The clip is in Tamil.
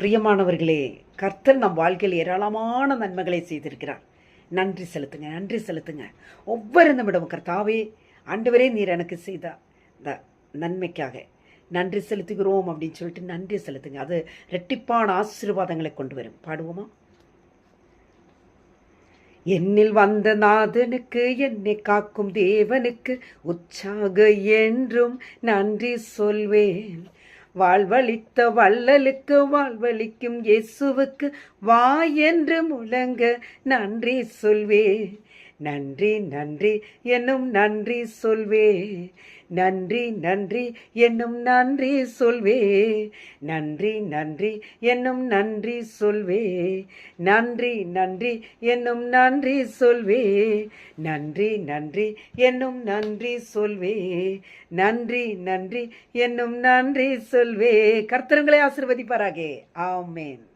பிரியமானவர்களே, கர்த்தர் நம் வாழ்க்கையில் ஏராளமான நன்மைகளை செய்திருக்கிறார். நன்றி செலுத்துங்க, நன்றி செலுத்துங்க. ஒவ்வொரு நிமிடமும் கர்த்தாவே, ஆண்டவரே நீர் எனக்கு செய்த இந்த நன்மைக்காக நன்றி செலுத்துகிறோம் அப்படின்னு சொல்லிட்டு நன்றி செலுத்துங்க. அது இரட்டிப்பான ஆசீர்வாதங்களை கொண்டு வரும். பாடுவோமா? என்னில் வந்த நாதனுக்கு, என்னை காக்கும் தேவனுக்கு உற்சாக என்றும் நன்றி சொல்வேன். வாழ்வழித்த வள்ளலுக்கு, வாழ்வழிக்கும் இயேசுவுக்கு வா என்று முழங்க நன்றி சொல்வே. நன்றி நன்றி என்னும் நன்றி சொல்வே. நன்றி நன்றி என்னும் நன்றி சொல்வே. நன்றி நன்றி என்னும் நன்றி சொல்வே. நன்றி நன்றி என்னும் நன்றி சொல்வே. நன்றி நன்றி என்னும் நன்றி சொல்வே. நன்றி நன்றி என்னும் நன்றி சொல்வே. கர்த்தர் உங்களை ஆசீர்வதிப்பாராக. ஆமென்.